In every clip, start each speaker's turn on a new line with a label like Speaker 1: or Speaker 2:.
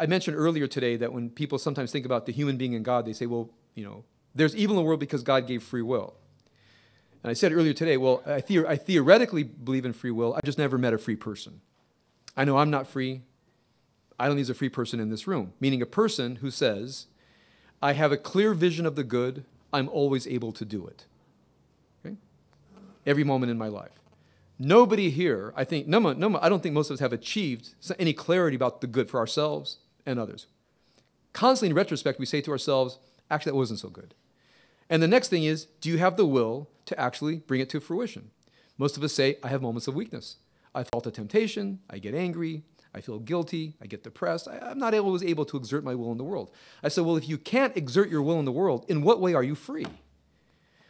Speaker 1: I mentioned earlier today that when people sometimes think about the human being and God, they say, well, there's evil in the world because God gave free will. And I said earlier today, well, I theoretically believe in free will. I've just never met a free person. I know I'm not free. I don't think there's a free person in this room, meaning a person who says, I have a clear vision of the good. I'm always able to do it. Okay? Every moment in my life. Nobody here, I think, I don't think most of us have achieved any clarity about the good for ourselves and others. Constantly in retrospect, we say to ourselves, actually, that wasn't so good. And the next thing is, do you have the will to actually bring it to fruition? Most of us say, I have moments of weakness. I fall to temptation, I get angry, I feel guilty, I get depressed. I'm not always able to exert my will in the world. I said, well, if you can't exert your will in the world, in what way are you free?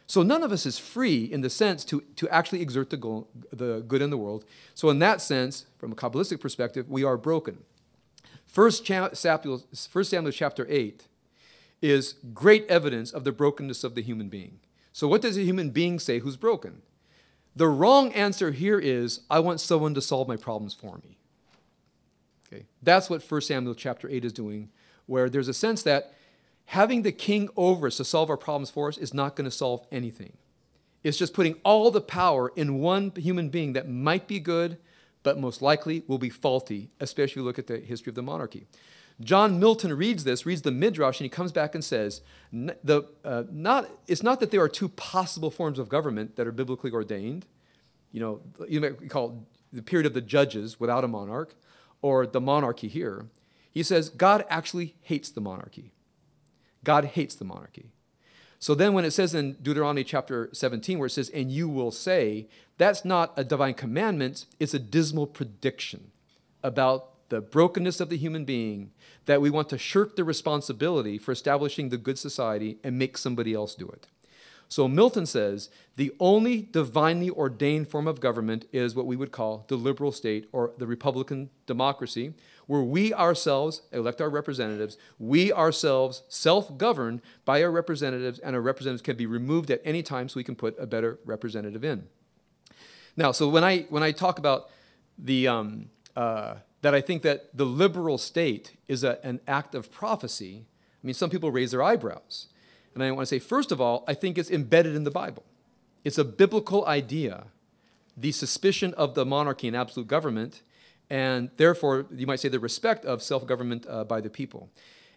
Speaker 1: So none of us is free in the sense to actually exert the good in the world. So in that sense, from a Kabbalistic perspective, we are broken. 1 Samuel chapter 8 is great evidence of the brokenness of the human being. So what does a human being say who's broken? The wrong answer here is, I want someone to solve my problems for me. Okay? That's what 1 Samuel chapter 8 is doing, where there's a sense that having the king over us to solve our problems for us is not going to solve anything. It's just putting all the power in one human being that might be good, but most likely will be faulty, especially if you look at the history of the monarchy. John Milton reads the Midrash, and he comes back and says, it's not that there are two possible forms of government that are biblically ordained. You might call it the period of the judges without a monarch, or the monarchy here. He says, God actually hates the monarchy. God hates the monarchy. So then when it says in Deuteronomy chapter 17, where it says, and you will say, that's not a divine commandment, it's a dismal prediction about the brokenness of the human being, that we want to shirk the responsibility for establishing the good society and make somebody else do it. So Milton says, the only divinely ordained form of government is what we would call the liberal state or the republican democracy, where we ourselves elect our representatives, we ourselves self-govern by our representatives, and our representatives can be removed at any time so we can put a better representative in. Now, so when I talk about the that I think that the liberal state is an act of prophecy, I mean, some people raise their eyebrows. And I want to say, first of all, I think it's embedded in the Bible. It's a biblical idea, the suspicion of the monarchy and absolute government, and therefore, you might say, the respect of self-government by the people.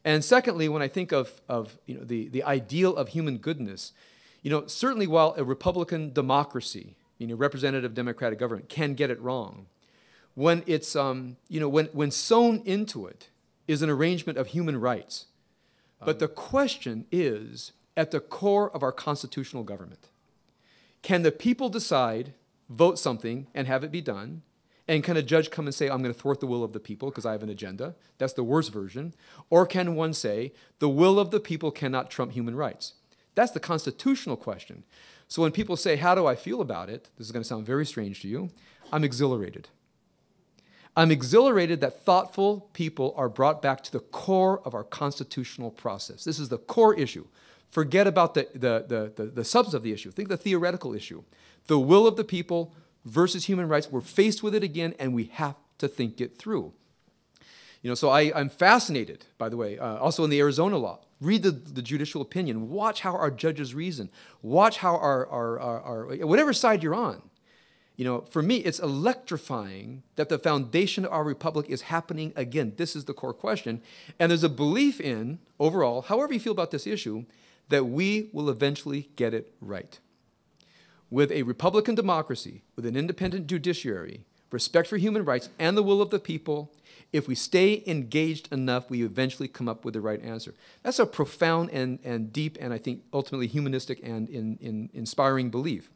Speaker 1: And secondly, when I think of the ideal of human goodness, certainly while a republican democracy, representative democratic government, can get it wrong, when it's, when sewn into it is an arrangement of human rights. But the question is at the core of our constitutional government. Can the people decide, vote something, and have it be done? And can a judge come and say, I'm going to thwart the will of the people because I have an agenda? That's the worst version. Or can one say, the will of the people cannot trump human rights? That's the constitutional question. So when people say, how do I feel about it? This is going to sound very strange to you. I'm exhilarated. I'm exhilarated that thoughtful people are brought back to the core of our constitutional process. This is the core issue. Forget about the substance of the issue. Think the theoretical issue. The will of the people versus human rights. We're faced with it again, and we have to think it through. So I'm fascinated, by the way, also in the Arizona law. Read the judicial opinion. Watch how our judges reason. Watch how our whatever side you're on. For me, it's electrifying that the foundation of our republic is happening again. This is the core question. And there's a belief in, overall, however you feel about this issue, that we will eventually get it right. With a republican democracy, with an independent judiciary, respect for human rights, and the will of the people, if we stay engaged enough, we eventually come up with the right answer. That's a profound and deep and I think ultimately humanistic and inspiring belief.